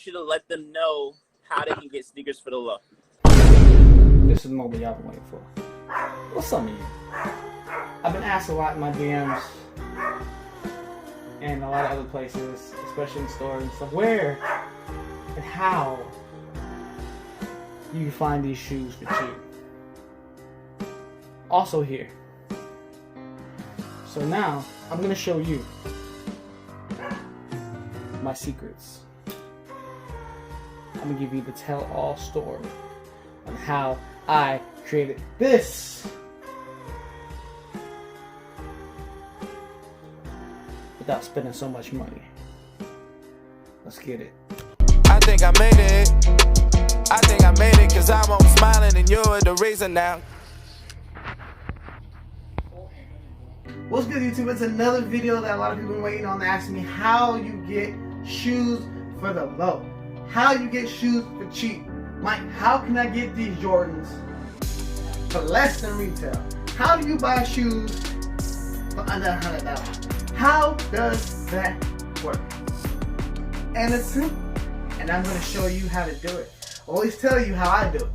want you to let them know how they can get sneakers for the low. This is the moment y'all been waiting for. What's some of you? I've been asked a lot in my DMs and a lot of other places, especially in stores and stuff, where and how you can find these shoes for cheap. Also here. So now, I'm going to show you my secrets. I'm going to give you the tell-all story on how I created this without spending so much money. Let's get it. I think I made it. I think I made it because I'm always smiling and you're the reason now. What's good, YouTube? It's another video that a lot of people have been waiting on to ask me how you get shoes for the low. How you get shoes for cheap. Mike, how can I get these Jordans for less than retail? How do you buy shoes for under $100? How does that work? And it's simple. And I'm going to show you how to do it. I always tell you how I do it.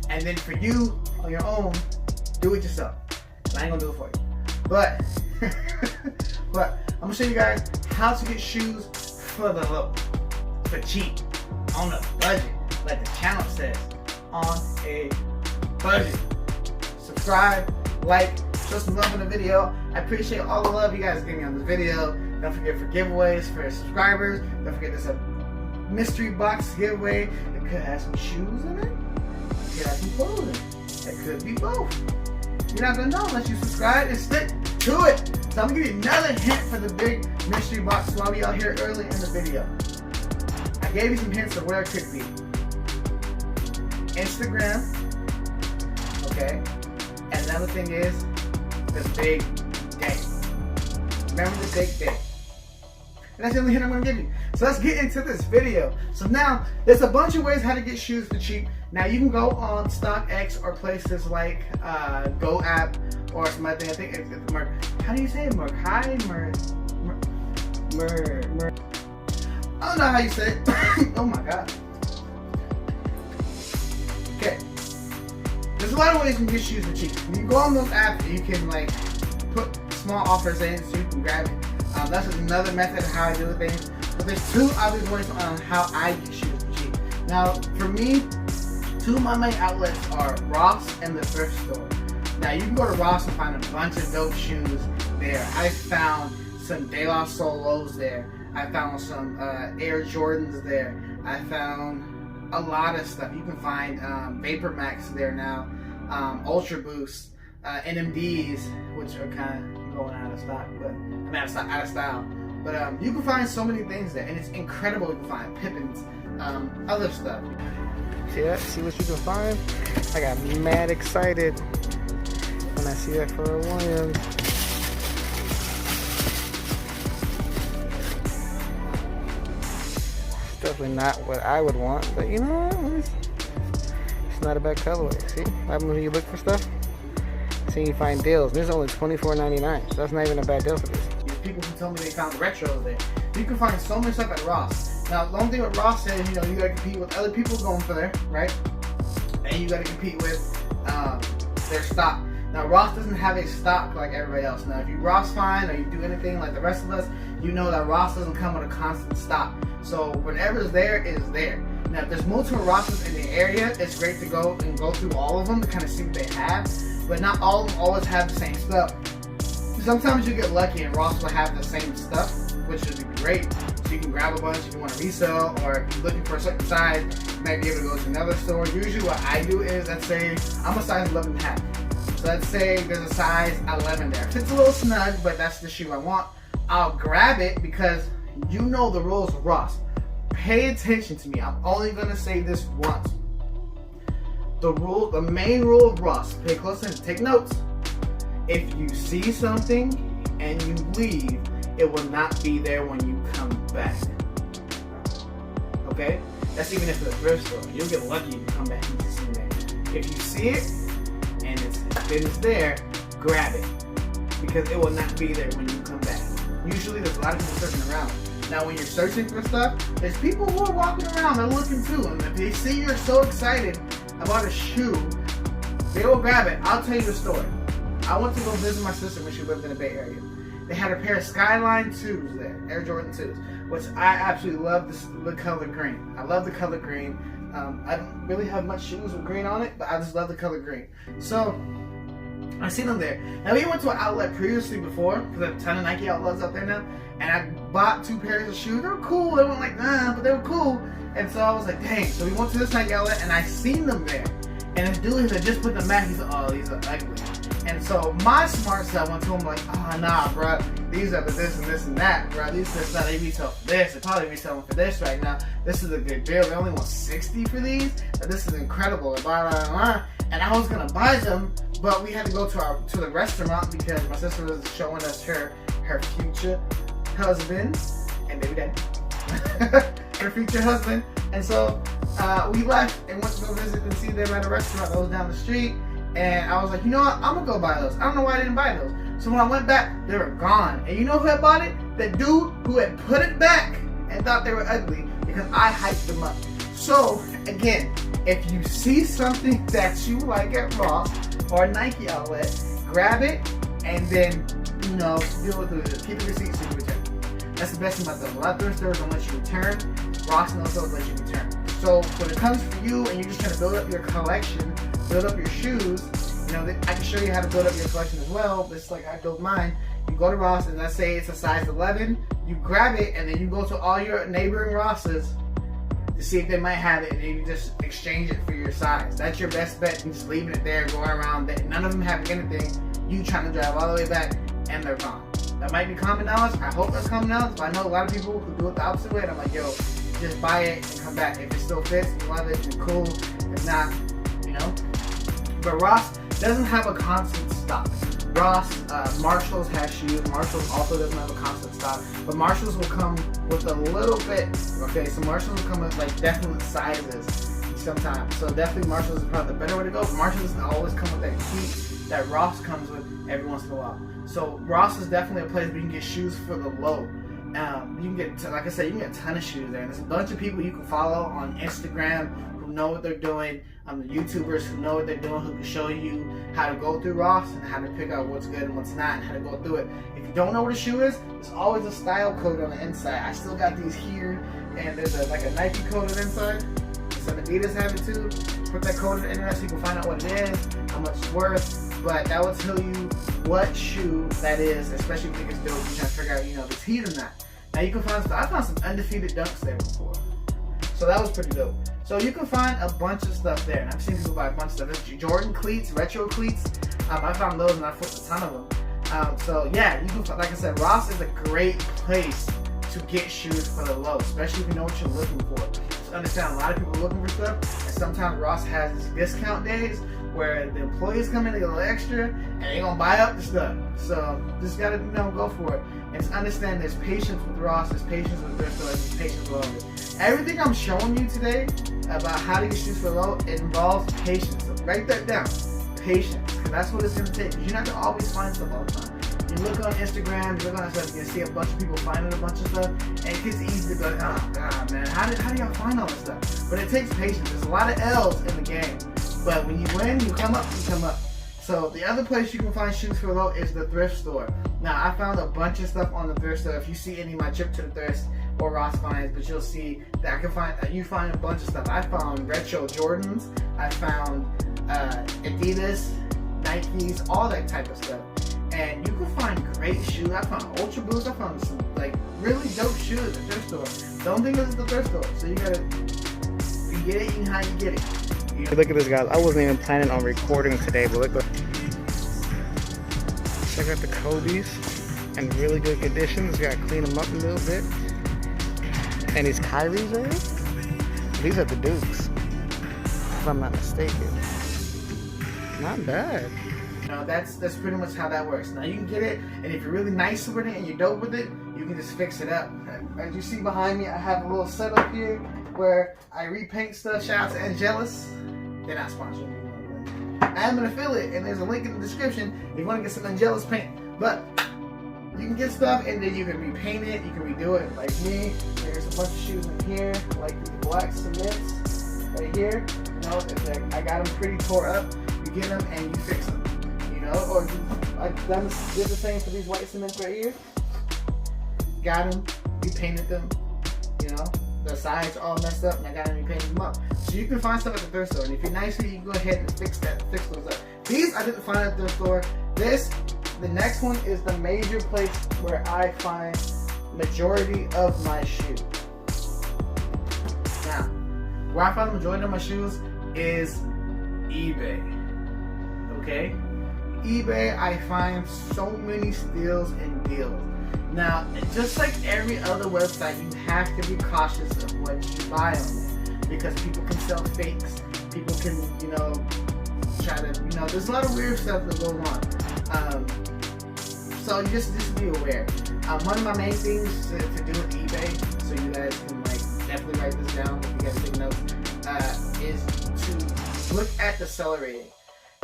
And then for you, on your own, do it yourself. I ain't going to do it for you. But I'm going to show you guys how to get shoes for the low. For cheap. On a budget. Like the channel says. On a budget. Subscribe, like, show some love in the video. I appreciate all the love you guys give me on this video. Don't forget for giveaways for subscribers. Don't forget there's a mystery box giveaway. It could have some shoes in it. It could have some clothing. It could be both. You're not gonna know unless you subscribe and stick to it. So I'm gonna give you another hint for the big mystery box while we out here early in the video. I gave you some hints of where it could be. Instagram. Okay. And another thing is the big day. Remember the big day. And that's the only hint I'm going to give you. So let's get into this video. So now, there's a bunch of ways how to get shoes for cheap. Now you can go on StockX or places like Go App or some other thing. I think it's how do you say it? Merkai? I don't know how you say it. Oh my god. Okay. There's a lot of ways you can get shoes for cheap. You can go on those apps and you can like put small offers in so you can grab it. That's another method of how I do things. But there's two obvious ways on how I get shoes for cheap. Now, for me, two of my main outlets are Ross and the thrift store. Now, you can go to Ross and find a bunch of dope shoes there. I found some De La Solos there. I found some Air Jordans there. I found a lot of stuff. You can find Vapor Max there now, Ultra Boost, NMDs, which are kind of going out of stock, but I mean out of style. But you can find so many things there, and it's incredible. You can find Pippins, other stuff. See that? See what you can find? I got mad excited when I see that Pharrell Williams. It's definitely not what I would want, but you know what? It's not a bad colorway. See? What happens when you look for stuff? See, you find deals. This is only $24.99, so that's not even a bad deal for this. People who tell me they found retros there. You can find so much stuff at Ross. Now, the only thing with Ross is, you know, you gotta compete with other people going for there, right? And you gotta compete with their stock. Now, Ross doesn't have a stock like everybody else. Now, if you Ross find or you do anything like the rest of us, you know that Ross doesn't come with a constant stock. So whatever's there is there. Now, if there's multiple Rosses in the area, it's great to go through all of them to kind of see what they have. But not all of them always have the same stuff. Sometimes you get lucky and Ross will have the same stuff, which would be great. So you can grab a bunch if you want to resell, or if you're looking for a certain size, you might be able to go to another store. Usually what I do is, let's say, I'm a size 11.5. So let's say there's a size 11 there. If it's a little snug, but that's the shoe I want, I'll grab it because you know the rules of Ross. Pay attention to me. I'm only going to say this once. The main rule of Ross, pay close attention, take notes. If you see something and you leave, it will not be there when you come back. Okay? That's even if it's a thrift store. You'll get lucky if you come back and see it there. If you see it and it's there, grab it. Because it will not be there when you come back. Usually there's a lot of people searching around. Now, when you're searching for stuff, there's people who are walking around and looking too. And if they see you're so excited about a shoe, they will grab it. I'll tell you the story. I went to go visit my sister when she lived in the Bay Area. They had a pair of Skyline 2s there, Air Jordan 2s, which I absolutely love the color green. I love the color green. I don't really have much shoes with green on it, but I just love the color green. So I seen them there. Now we went to an outlet previously before, because there's a ton of Nike outlets out there now, and I bought 2 pairs of shoes. They were cool. They weren't like, but they were cool. And so I was like, dang. So we went to this Nike outlet, and I seen them there. And this dude had just put them back. He's like, oh, these are ugly. And so my smart self went to him like, oh, nah, bro. These are the this and this and that, bro. These are they retail for this. They probably retailing for this right now. This is a good deal. They only want $60 for these. But this is incredible. Blah, blah, blah. And I was gonna buy them, but we had to go to the restaurant because my sister was showing us her future husband and baby daddy. Her future husband. And so we left and went to go visit and see them at a restaurant that was down the street. And I was like, you know what? I'm gonna go buy those. I don't know why I didn't buy those. So when I went back, they were gone. And you know who had bought it? That dude who had put it back and thought they were ugly because I hyped them up. So again, if you see something that you like at Ross or a Nike outlet, grab it and then, deal with it. Keep the receipt so you return. That's the best thing about those. A lot of thrift stores don't let you return. Ross and those stores let you return. So when it comes for you and you're just trying to build up your collection, build up your shoes, I can show you how to build up your collection as well. Just like I built mine. You go to Ross and let's say it's a size 11, you grab it and then you go to all your neighboring Rosses to see if they might have it, and then you just exchange it for your size. That's your best bet than just leaving it there, going around. None of them have anything. You trying to drive all the way back and they're gone. That might be common knowledge. I hope that's common knowledge, but I know a lot of people who do it the opposite way, and I'm like, yo, just buy it and come back. If it still fits, you love it, you're cool. If not, But Ross doesn't have a constant stock. Ross, Marshalls has shoes. Marshalls also doesn't have a constant stock. But Marshalls will come with a little bit, okay? So Marshalls will come with like definite sizes sometimes. So definitely Marshalls is probably the better way to go. But Marshalls doesn't always come with that heat that Ross comes with every once in a while. So Ross is definitely a place where you can get shoes for the low. You can get, like I said, you can get a ton of shoes there. And there's a bunch of people you can follow on Instagram who know what they're doing. The YouTubers who know what they're doing, who can show you how to go through Ross and how to pick out what's good and what's not and how to go through it. If you don't know what a shoe is, there's always a style code on the inside. I still got these here, and there's like a Nike code on the inside. Some Adidas have it too. Put that code in the internet so you can find out what it is, how much it's worth. But that will tell you what shoe that is, especially if you think it's dope. You're trying to figure out, if it's heat or not. Now you can find I found some undefeated dunks there before. So that was pretty dope. So you can find a bunch of stuff there. And I've seen people buy a bunch of stuff. There's Jordan cleats, retro cleats. I found those and I flipped a ton of them. So yeah, you can, like I said, Ross is a great place to get shoes for the low, especially if you know what you're looking for. Just understand, a lot of people are looking for stuff, and sometimes Ross has these discount days where the employees come in, they get a little extra, and they're gonna buy up the stuff. So just gotta go for it. And just understand there's patience with Ross, there's patience with thrift stores, there's patience with all of it. Everything I'm showing you today about how to get shoes for low, it involves patience. So write that down. Patience. Because that's what it's gonna take. Because you're not gonna always find stuff all the time. You look on Instagram, you look on stuff, you're gonna see a bunch of people finding a bunch of stuff, and it gets easy to go, oh god, man, how do y'all find all this stuff? But it takes patience. There's a lot of L's in the game. But when you win, you come up, you come up. So the other place you can find shoes for low is the thrift store. Now I found a bunch of stuff on the thrift store. If you see any of my trip to the thrift or Ross finds, but you'll see that I can find, you find a bunch of stuff. I found retro Jordans, I found Adidas, Nikes, all that type of stuff. And you can find great shoes. I found Ultra Boosts. I found some really dope shoes at the thrift store. Don't think this is the thrift store. So you get it, you know how you get it. Look at this, guys. I wasn't even planning on recording today, but look. Check out the Kobe's in really good condition. Just gotta clean them up a little bit. And these Kyries right here. These are the Dukes, if I'm not mistaken. Not bad. That's pretty much how that works. Now you can get it, and if you're really nice with it and you're dope with it, you can just fix it up. As you see behind me, I have a little setup here where I repaint stuff. Shout out to Angelus. They're not sponsoring me. I am an affiliate, and there's a link in the description if you want to get some Angelus paint. But You can get stuff and then you can repaint it, you can redo it. Like me, there's a bunch of shoes in here, like the black cements right here. You know, it's like I got them pretty tore up. You get them and you fix them. You know, or I did the same for these white cements right here. Got them, repainted them. You know, the sides are all messed up, and I got them repainted them up. So you can find stuff at the thrift store, and if you're nice, you can go ahead and fix those up. These I didn't find at the thrift store. The next one is the major place where I find majority of my shoes. Now, where I find the majority of my shoes is eBay. Okay? eBay, I find so many steals and deals. Now, just like every other website, you have to be cautious of what you buy on there, because people can sell fakes. People can, you know, try to, you know, there's a lot of weird stuff that goes on. So just be aware. One of my main things to do with eBay, so you guys can like definitely write this down if you guys take notes, is to look at the seller rating.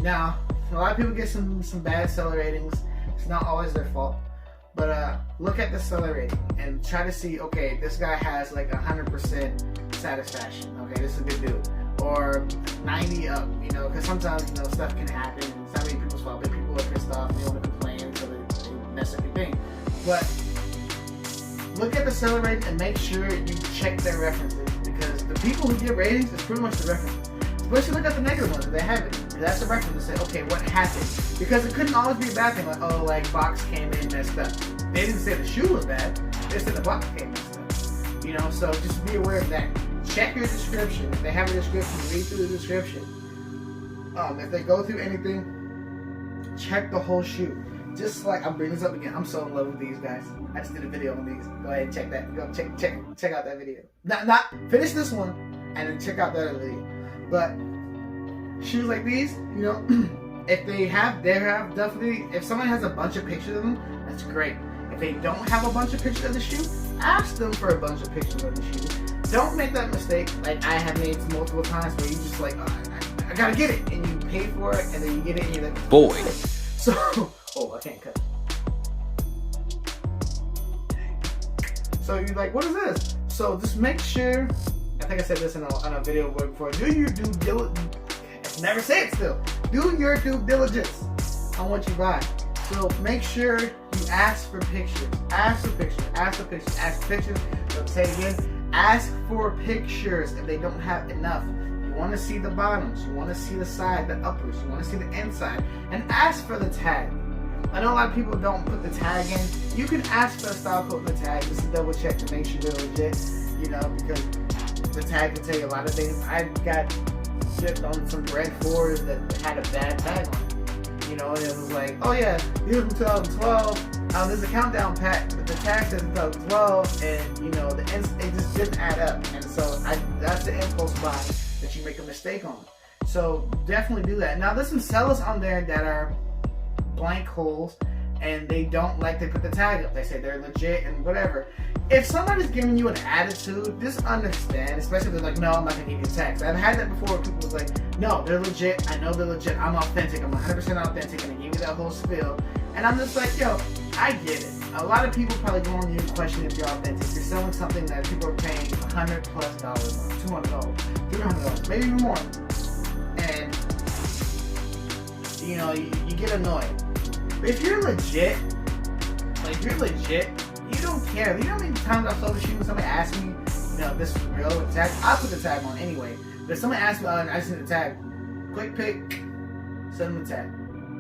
Now, a lot of people get some bad seller ratings. It's not always their fault. But look at the seller rating and try to see, okay, this guy has like 100% satisfaction. Okay, this is a good dude. Or 90 up, you know, because sometimes, you know, stuff can happen. It's not really people's fault, but people are pissed off and they want to complain, so they mess up your thing. But look at the seller rating and make sure you check their references, because the people who give ratings is pretty much the references. Especially look at the negative ones if they have it. That's a reference to say, okay, what happened? Because it couldn't always be a bad thing, like, oh, like box came in messed up. They didn't say the shoe was bad, they said the box came messed up. You know, so just be aware of that. Check your description. If they have a description, read through the description. If they go through anything, check the whole shoe. Just like, I'm bringing this up again, I'm so in love with these guys. I just did a video on these. Go ahead and check that. Go check out that video. Not finish this one and then check out that other video. But shoes like these, you know, if they have definitely, if someone has a bunch of pictures of them, that's great. If they don't have a bunch of pictures of the shoe, ask them for a bunch of pictures of the shoe. Don't make that mistake like I have made multiple times where you just like, oh, I gotta get it, and you pay for it, and then you get it, and you're like, boy. So, oh, I can't cut. So you're like, what is this? So just make sure, I think I said this in a video before, do your due diligence. Never say it still. Do your due diligence on what you buy. So make sure you ask for pictures. Ask for pictures. Ask for pictures. Ask for pictures. Don't say it again. Ask for pictures if they don't have enough. You want to see the bottoms. You want to see the side, the uppers. You want to see the inside. And ask for the tag. I know a lot of people don't put the tag in. You can ask for a style code in the tag just to double check to make sure they're legit. You know, because the tag can tell you a lot of things. I got shipped on some Red 4s that had a bad tag on it. You know, and it was like, oh yeah, these are from 2012. There's a countdown pack, but the tag says 2012, and you know, it just didn't add up. And so that's the impulse buy that you make a mistake on. So definitely do that. Now there's some sellers on there that are blank holes, and they don't like to put the tag up. They say they're legit and whatever. If somebody's giving you an attitude, just understand, especially if they're like, no, I'm not gonna give you a tag. So I've had that before where people was like, no, they're legit, I know they're legit, I'm authentic, I'm 100% authentic, and they give you that whole spiel. And I'm just like, yo, I get it. A lot of people probably go on you and question if you're authentic. You're selling something that people are paying $100+ on, $200, $300, maybe even more. And, you know, you get annoyed. But if you're legit, you don't care. You know how many times I've sold a shoe and somebody asked me, you know, if this was real with the tag? I put the tag on anyway. But if somebody asks me, I just need the tag, quick pick, send them the tag.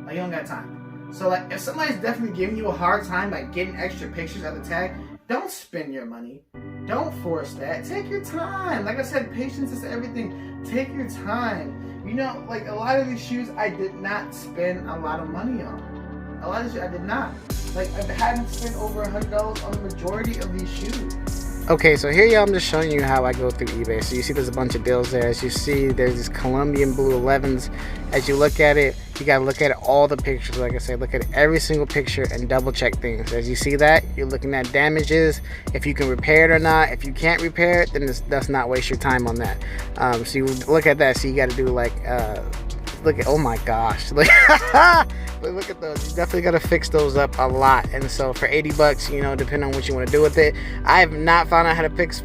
Like, you don't got time. So, like, if somebody's definitely giving you a hard time by getting extra pictures of the tag, don't spend your money. Don't force that. Take your time. Like I said, patience is everything. Take your time. You know, like, a lot of these shoes I did not spend a lot of money on. A lot of shoes I did not. Like, I hadn't spent over $100 on the majority of these shoes. Okay, so here, I'm just showing you how I go through eBay. So you see there's a bunch of deals there. As you see, there's this Colombian blue 11s. As you look at it, you gotta look at all the pictures. Like I said, look at every single picture and double check things. As you see that, you're looking at damages, if you can repair it or not. If you can't repair it, then that's not waste your time on that. So you look at that. So you gotta do like, look at, oh my gosh, look, But look at those. You definitely gotta fix those up a lot. And so for 80 bucks, you know, depending on what you want to do with it, I have not found out how to fix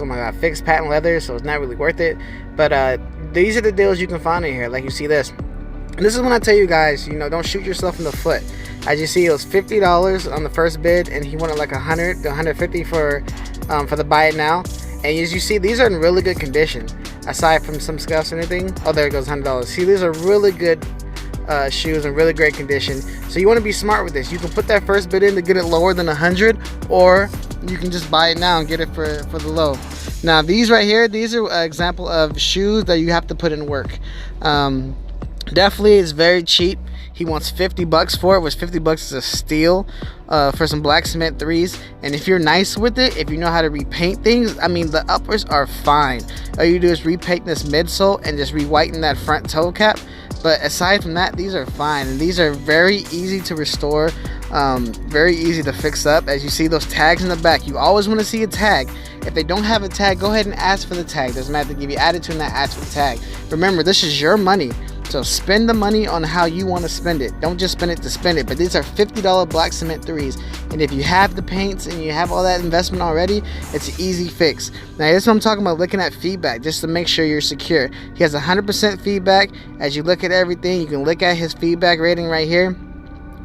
patent leather, so it's not really worth it. But these are the deals you can find in here. Like you see this. And this is when I tell you guys, you know, don't shoot yourself in the foot. As you see, it was $50 on the first bid, and he wanted like 100 to 150 for the buy it now. And as you see, these are in really good condition, aside from some scuffs and anything. Oh, there it goes, $100. See, these are really good shoes in really great condition. So you want to be smart with this. You can put that first bid in to get it lower than 100, or you can just buy it now and get it for the low. Now these right here, these are an example of shoes that you have to put in work. Definitely, it's very cheap. He wants 50 bucks for it, which 50 bucks is a steal for some black cement 3s. And if you're nice with it, if you know how to repaint things, I mean, the uppers are fine. All you do is repaint this midsole and just re-whiten that front toe cap. But aside from that, these are fine, and these are very easy to restore, very easy to fix up. As you see those tags in the back, you always want to see a tag. If they don't have a tag, go ahead and ask for the tag. Doesn't matter if they give you attitude and ask for the tag. Remember, this is your money. So spend the money on how you want to spend it. Don't just spend it to spend it. But these are $50 black cement 3s. And if you have the paints and you have all that investment already, it's an easy fix. Now, this is what I'm talking about, looking at feedback, just to make sure you're secure. He has 100% feedback. As you look at everything, you can look at his feedback rating right here.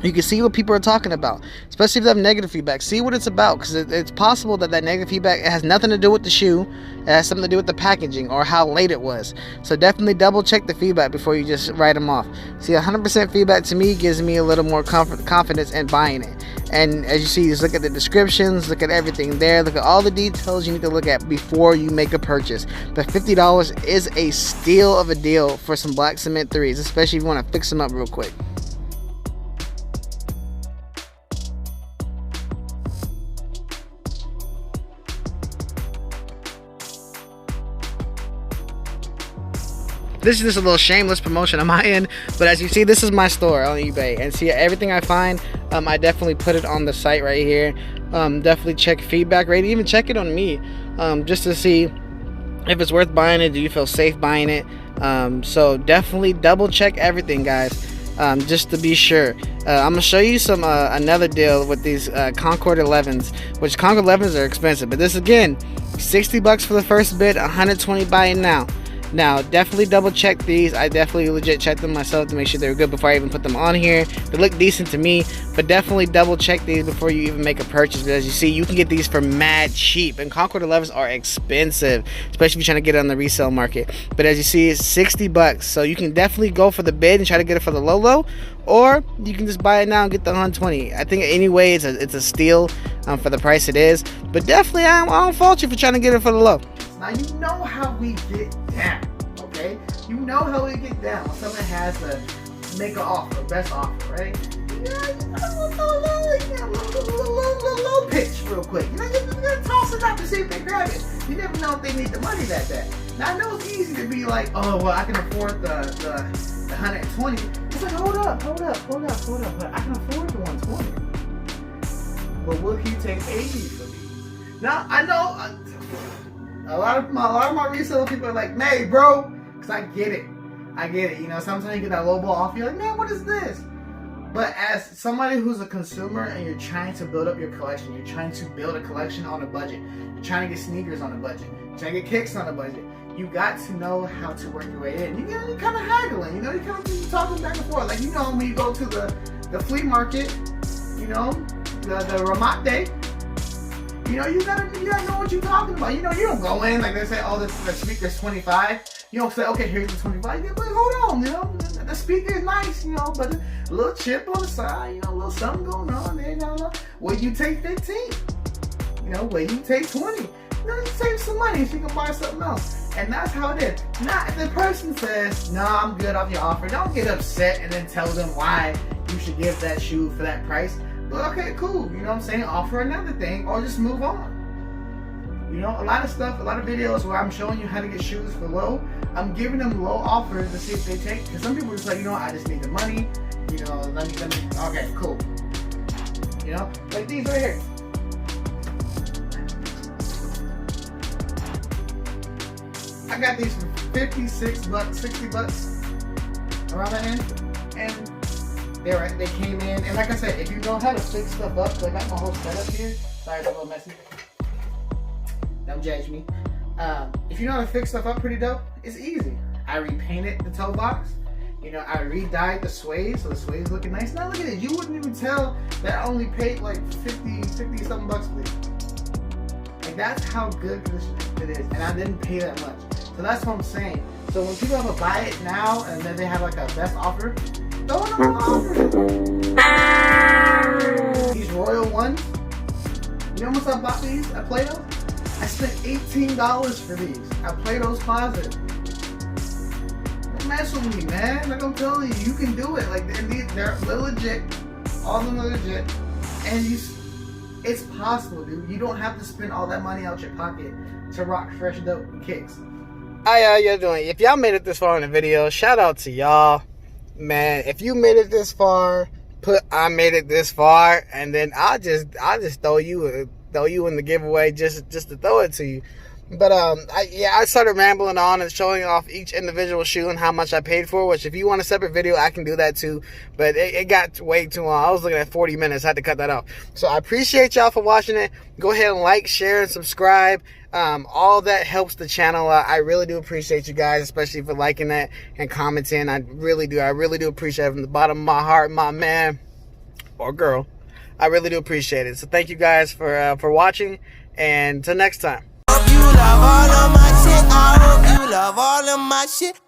You can see what people are talking about, especially if they have negative feedback. See what it's about, because it's possible that negative feedback has nothing to do with the shoe. It has something to do with the packaging or how late it was. So definitely double check the feedback before you just write them off. See, 100% feedback to me gives me a little more confidence in buying it. And as you see, just look at the descriptions, look at everything there, look at all the details you need to look at before you make a purchase. But $50 is a steal of a deal for some black cement 3s, especially if you want to fix them up real quick. This is just a little shameless promotion on my end, but as you see, this is my store on eBay, and see everything I find, I definitely put it on the site right here. Definitely check feedback rating, even check it on me, just to see if it's worth buying it. Do you feel safe buying it? So definitely double check everything, guys, just to be sure. I'm gonna show you some another deal with these Concord 11s, which Concord 11s are expensive, but this again, 60 bucks for the first bid, 120 buying now. Now, definitely double check these. I definitely legit checked them myself to make sure they were good before I even put them on here. They look decent to me, but definitely double check these before you even make a purchase. But as you see, you can get these for mad cheap, and Concord 11s are expensive, especially if you're trying to get it on the resale market. But as you see, it's 60 bucks, so you can definitely go for the bid and try to get it for the low, or you can just buy it now and get the 120. I think anyway, it's a steal for the price it is. But definitely, I don't fault you for trying to get it for the low. Now you know how we get down, okay? You know how we get down when someone has to make an offer, best offer, right? You know, low pitch real quick. You know, you're gonna toss it up to see if they grab it. You never know if they need the money that day. Now I know it's easy to be like, oh well, I can afford the 120. It's like, hold up. I can afford the 120. But will he take 80 for these? Now I know. A lot of my resale people are like, "Hey, bro," because I get it. You know, sometimes you get that low ball off. You're like, "Man, what is this?" But as somebody who's a consumer and you're trying to build up your collection, you're trying to build a collection on a budget. You're trying to get sneakers on a budget. You're trying to get kicks on a budget. You got to know how to work your way in. You're kind of haggling. You know, you're kind of talking back and forth. Like, you know, when you go to the flea market, you know, the Ramat Day. You know, you gotta know what you're talking about. You know, you don't go in like they say, oh, the speaker's 25. You don't say, okay, here's the 25. You're like, hold on, you know, the speaker is nice, you know, but a little chip on the side, you know, a little something going on there, you know. Will you take 15? You know, will you take 20? You know, you save some money so you can buy something else. And that's how it is. Now, if the person says, no, I'm good off your offer, don't get upset and then tell them why you should give that shoe for that price. But okay, cool, you know what I'm saying? Offer another thing or just move on. You know, a lot of videos where I'm showing you how to get shoes for low, I'm giving them low offers to see if they take. Because some people are just like, you know, I just need the money. You know, let me, okay, cool. You know, like these right here. I got these for 56 bucks, 60 bucks around that end. And They came in, and like I said, if you know how to fix stuff up, so I got my whole setup here. Sorry, it's a little messy. Don't judge me. If you know how to fix stuff up pretty dope, it's easy. I repainted the toe box. You know, I re-dyed the suede, so the suede's looking nice. Now look at it. You wouldn't even tell that I only paid like 50 something bucks for it. Like, that's how good it is, and I didn't pay that much. So that's what I'm saying. So when people have a buy it now, and then they have like a best offer, throw in an offer. These Royal ones, you know how much I bought these at Plato's? I spent $18 for these at Plato's Closet. Don't mess with me, man. Like I'm telling you, you can do it. Like they're legit. All of them are legit. And it's possible, dude. You don't have to spend all that money out your pocket to rock fresh dope kicks. How y'all doing? If y'all made it this far in the video, shout out to y'all. Man, if you made it this far, put I made it this far, and then I'll just throw you in the giveaway just to throw it to you. But I started rambling on and showing off each individual shoe and how much I paid for, which if you want a separate video, I can do that too. But it got way too long. I was looking at 40 minutes. I had to cut that off. So I appreciate y'all for watching it. Go ahead and like, share, and subscribe. All that helps the channel. I really do appreciate you guys, especially for liking that and commenting. I really do appreciate it from the bottom of my heart, my man or girl. I really do appreciate it. So thank you guys for watching, and till next time. You love all of my shit. I hope you love all of my shit.